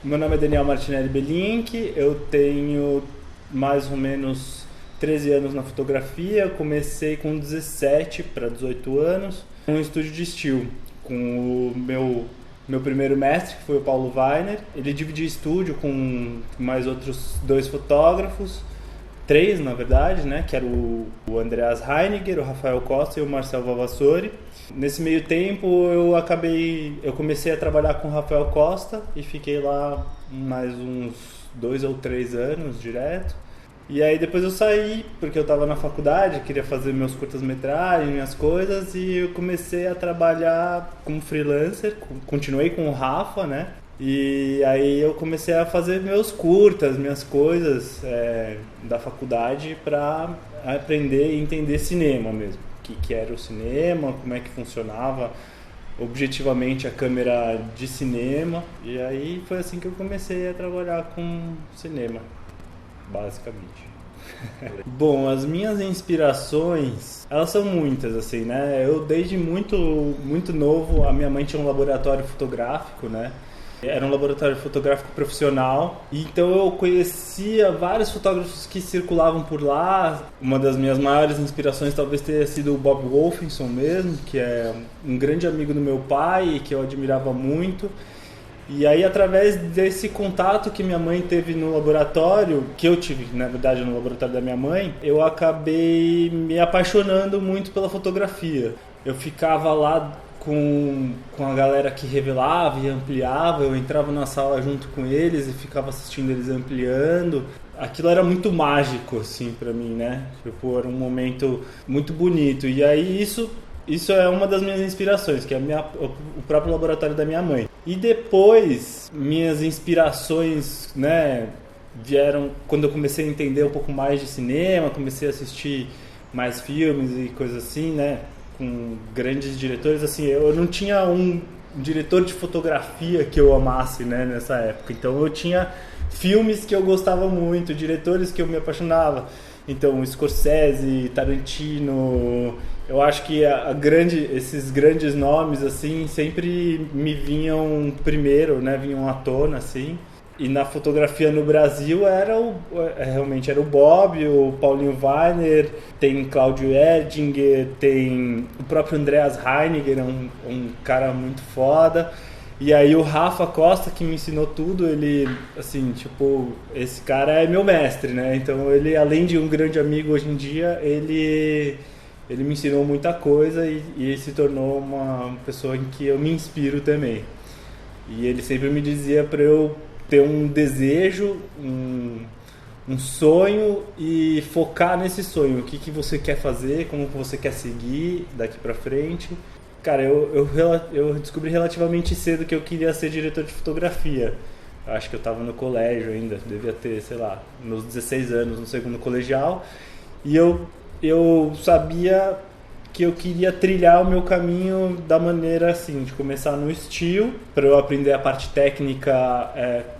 Meu nome é Daniel Martinelli Belink, eu tenho mais ou menos 13 anos na fotografia. Eu comecei com 17 para 18 anos, num estúdio de estilo, com o meu primeiro mestre, que foi o Paulo Weiner. Ele dividia estúdio com mais outros 2 fotógrafos, 3 na verdade, né? Que era o Andreas Heiniger, o Rafael Costa e o Marcel Vavassori. Nesse meio tempo eu comecei a trabalhar com o Rafael Costa e fiquei lá mais uns 2 ou 3 anos direto. E aí depois eu saí, porque eu estava na faculdade, queria fazer meus curtas-metragens, minhas coisas, e eu comecei a trabalhar como freelancer, continuei com o Rafa, né? E aí eu comecei a fazer meus curtas, minhas coisas da faculdade para aprender e entender cinema mesmo. O que era o cinema, como é que funcionava objetivamente a câmera de cinema. E aí foi assim que eu comecei a trabalhar com cinema, basicamente. Bom, as minhas inspirações, elas são muitas, assim, né? Eu desde muito novo, a minha mãe tinha um laboratório fotográfico, né? Era um laboratório fotográfico profissional, então eu conhecia vários fotógrafos que circulavam por lá. Uma das minhas maiores inspirações talvez tenha sido o Bob Wolfenson mesmo, que é um grande amigo do meu pai e que eu admirava muito. E aí, através desse contato que minha mãe teve no laboratório, que eu tive, na verdade, no laboratório da minha mãe, eu acabei me apaixonando muito pela fotografia. Eu ficava lá com a galera que revelava e ampliava, eu entrava na sala junto com eles e ficava assistindo eles ampliando. Aquilo era muito mágico, assim, pra mim, né? Tipo, era um momento muito bonito. E aí isso é uma das minhas inspirações, que é o próprio laboratório da minha mãe. E depois, minhas inspirações, né, vieram quando eu comecei a entender um pouco mais de cinema, comecei a assistir mais filmes e coisas assim, né, com grandes diretores. Assim, eu não tinha um diretor de fotografia que eu amasse, né, nessa época. Então eu tinha filmes que eu gostava muito, diretores que eu me apaixonava. Então, Scorsese, Tarantino, eu acho que esses grandes nomes, assim, sempre me vinham primeiro, né, vinham à tona, assim. E na fotografia no Brasil realmente era o Bob, o Paulinho Weiner, tem Cláudio Erdinger, tem o próprio Andreas Heiniger, um cara muito foda. E aí o Rafa Costa, que me ensinou tudo, ele, assim, tipo, esse cara é meu mestre, né? Então ele, além de um grande amigo hoje em dia, ele me ensinou muita coisa e se tornou uma pessoa em que eu me inspiro também. E ele sempre me dizia para eu ter um desejo, um sonho e focar nesse sonho. O que você quer fazer, como você quer seguir daqui pra frente. Cara, eu descobri relativamente cedo que eu queria ser diretor de fotografia. Acho que eu estava no colégio ainda, devia ter, sei lá, meus 16 anos, no segundo colegial. E eu sabia que eu queria trilhar o meu caminho da maneira assim, de começar no estilo, para eu aprender a parte técnica,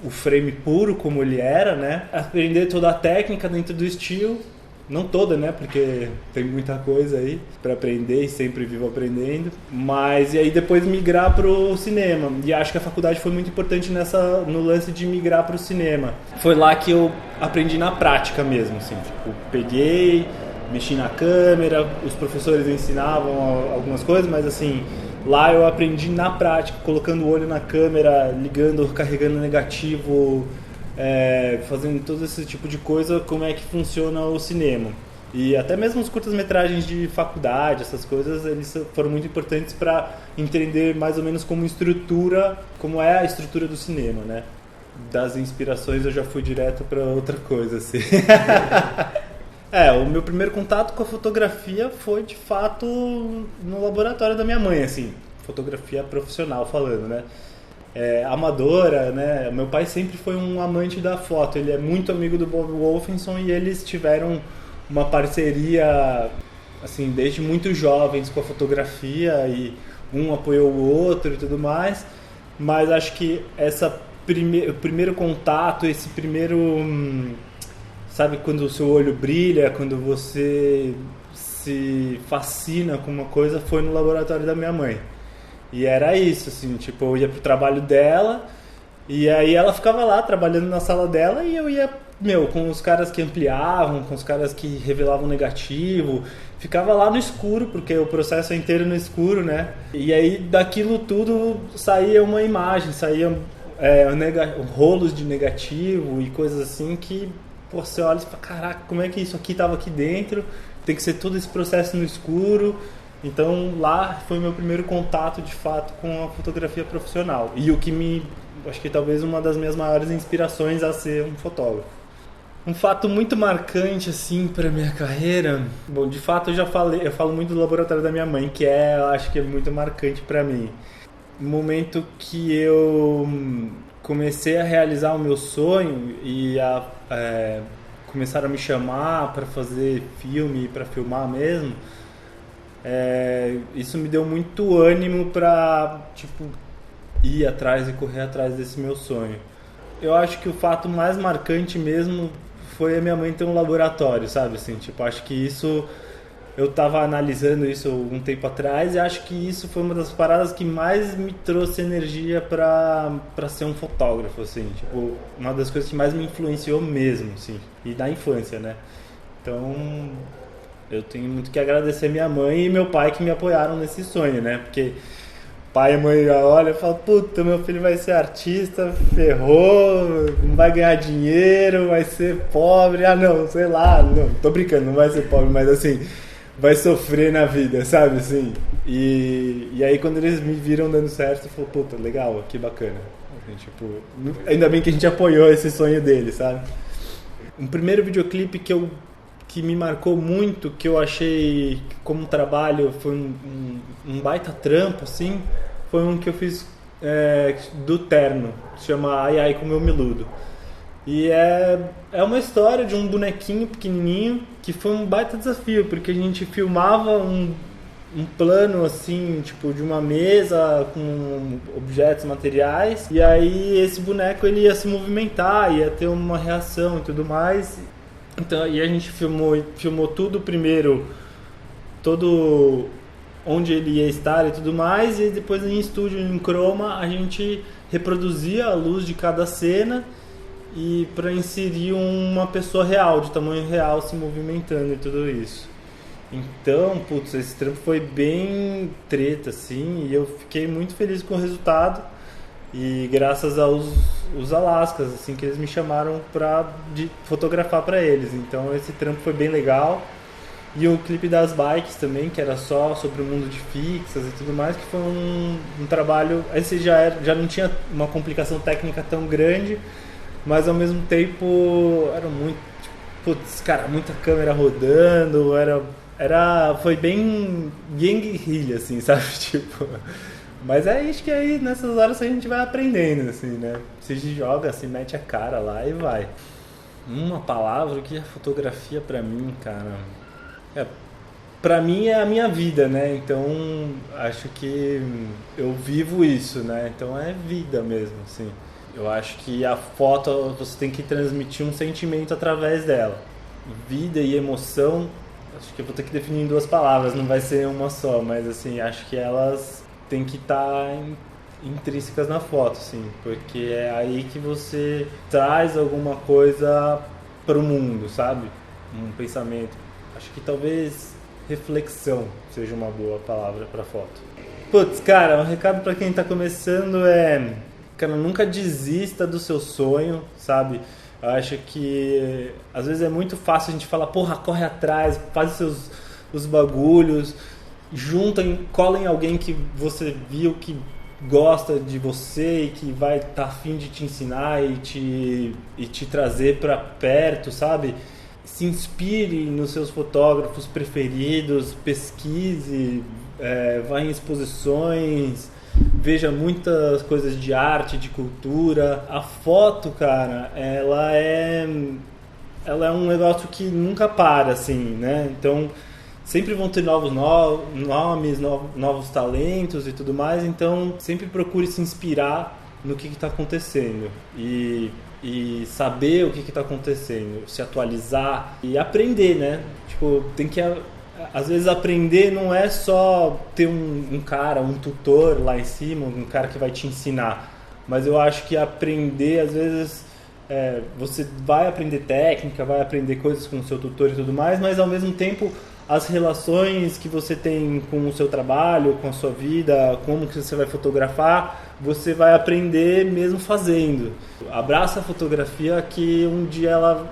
o frame puro como ele era, né? Aprender toda a técnica dentro do estilo. Não toda, né? Porque tem muita coisa aí para aprender e sempre vivo aprendendo. Mas e aí depois migrar pro cinema. E acho que a faculdade foi muito importante no lance de migrar pro cinema. Foi lá que eu aprendi na prática mesmo, assim. Tipo, peguei, mexi na câmera, os professores ensinavam algumas coisas, mas assim, lá eu aprendi na prática, colocando o olho na câmera, ligando, carregando negativo, fazendo todo esse tipo de coisa, como é que funciona o cinema. E até mesmo os curtas-metragens de faculdade, essas coisas, eles foram muito importantes para entender mais ou menos como é a estrutura do cinema, né? Das inspirações eu já fui direto para outra coisa, assim. O meu primeiro contato com a fotografia foi, de fato, no laboratório da minha mãe, assim, fotografia profissional falando, né? Amadora, né? Meu pai sempre foi um amante da foto, ele é muito amigo do Bob Wolfenson e eles tiveram uma parceria, assim, desde muito jovens com a fotografia e um apoiou o outro e tudo mais, mas acho que o primeiro contato, esse primeiro, sabe, quando o seu olho brilha, quando você se fascina com uma coisa, foi no laboratório da minha mãe. E era isso, assim, tipo, eu ia pro trabalho dela E aí ela ficava lá trabalhando na sala dela e eu ia, com os caras que ampliavam, com os caras que revelavam negativo, ficava lá no escuro, porque o processo é inteiro no escuro, né? E aí daquilo tudo saía uma imagem, saía rolos de negativo e coisas assim que você olha e fala, caraca, como é que isso aqui estava aqui dentro? Tem que ser todo esse processo no escuro. Então lá foi meu primeiro contato de fato com a fotografia profissional. E o que acho que talvez uma das minhas maiores inspirações a ser um fotógrafo. Um fato muito marcante assim para minha carreira. Bom, de fato eu falo muito do laboratório da minha mãe, que eu acho que é muito marcante para mim. No momento que eu comecei a realizar o meu sonho e começaram a me chamar para fazer filme, para filmar mesmo, isso me deu muito ânimo para ir atrás e correr atrás desse meu sonho. Eu acho que o fato mais marcante mesmo foi a minha mãe ter um laboratório, sabe? Assim, acho que isso... Eu estava analisando isso algum tempo atrás e acho que isso foi uma das paradas que mais me trouxe energia para ser um fotógrafo, assim. Uma das coisas que mais me influenciou mesmo, assim. E da infância, né? Então, eu tenho muito que agradecer minha mãe e meu pai que me apoiaram nesse sonho, né? Porque pai e mãe já olham e falam, puta, meu filho vai ser artista, ferrou, não vai ganhar dinheiro, vai ser pobre, não, sei lá, não, tô brincando, não vai ser pobre, mas assim... vai sofrer na vida, sabe, assim? E aí quando eles me viram dando certo, eu falei, puta, legal, que bacana. Assim, ainda bem que a gente apoiou esse sonho dele, sabe? Um primeiro videoclipe que me marcou muito, que eu achei como trabalho, foi um baita trampo, assim, foi um que eu fiz do Terno, que se chama Ai Ai Como Eu Me Iludo. E é uma história de um bonequinho pequenininho que foi um baita desafio, porque a gente filmava um plano assim, de uma mesa com objetos materiais, e aí esse boneco ele ia se movimentar, ia ter uma reação e tudo mais. Então, e a gente filmou tudo primeiro, todo onde ele ia estar e tudo mais, e depois em estúdio em chroma a gente reproduzia a luz de cada cena e para inserir uma pessoa real, de tamanho real, se movimentando e tudo isso. Então, esse trampo foi bem treta, assim, e eu fiquei muito feliz com o resultado. E graças aos Alaskas, assim, que eles me chamaram de fotografar para eles. Então esse trampo foi bem legal. E o clipe das bikes também, que era só sobre o mundo de fixas e tudo mais, que foi um trabalho... Esse já não tinha uma complicação técnica tão grande, mas ao mesmo tempo era muito, muita câmera rodando, foi bem guerrilha, assim, sabe, mas acho que aí nessas horas a gente vai aprendendo, assim, né, se joga, se mete a cara lá e vai. Uma palavra que a fotografia pra mim, cara, pra mim é a minha vida, né, então acho que eu vivo isso, né, então é vida mesmo, assim. Eu acho que a foto você tem que transmitir um sentimento através dela. Vida e emoção, acho que eu vou ter que definir em 2 palavras, não vai ser uma só, mas assim, acho que elas têm que estar intrínsecas na foto, assim, porque é aí que você traz alguma coisa para o mundo, sabe? Um pensamento. Acho que talvez reflexão seja uma boa palavra para foto. Cara, um recado para quem está começando cara, nunca desista do seu sonho, sabe? Eu acho que às vezes é muito fácil a gente falar, corre atrás, faz os bagulhos, cola em alguém que você viu que gosta de você e que vai estar afim de te ensinar e te trazer para perto, sabe? Se inspire nos seus fotógrafos preferidos, pesquise, vá em exposições, veja muitas coisas de arte, de cultura. A foto, cara, ela é um negócio que nunca para, assim, né? Então, sempre vão ter novos nomes, novos talentos e tudo mais. Então, sempre procure se inspirar no que está acontecendo e saber o que está acontecendo, se atualizar e aprender, né? Tem que... Às vezes aprender não é só ter um cara, um tutor lá em cima, um cara que vai te ensinar. mas eu acho que aprender, às vezes, você vai aprender técnica, vai aprender coisas com o seu tutor e tudo mais, mas ao mesmo tempo as relações que você tem com o seu trabalho, com a sua vida, como que você vai fotografar, você vai aprender mesmo fazendo. Abraça a fotografia que ela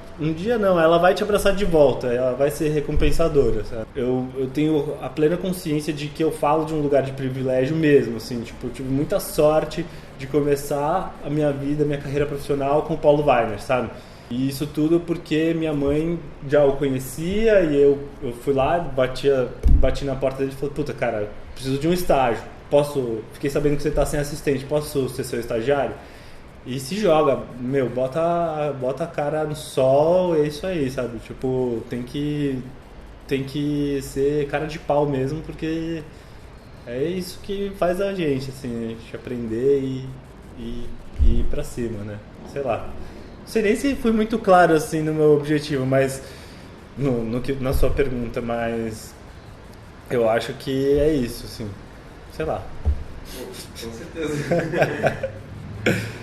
vai te abraçar de volta, ela vai ser recompensadora, sabe? Eu tenho a plena consciência de que eu falo de um lugar de privilégio mesmo, assim, tipo, eu tive muita sorte de começar a minha vida, a minha carreira profissional com o Paulo Weiner, sabe? E isso tudo porque minha mãe já o conhecia e eu fui lá, bati na porta dele e falei, puta, cara, preciso de um estágio. Fiquei sabendo que você tá sem assistente, posso ser seu estagiário? E se joga, bota a cara no sol, é isso aí, sabe? Tipo, tem que ser cara de pau mesmo, porque é isso que faz a gente, assim, a gente aprender e ir pra cima, né? Sei lá. Não sei nem se fui muito claro assim no meu objetivo, mas na sua pergunta, mas eu acho que é isso, assim. Sei lá. Com certeza.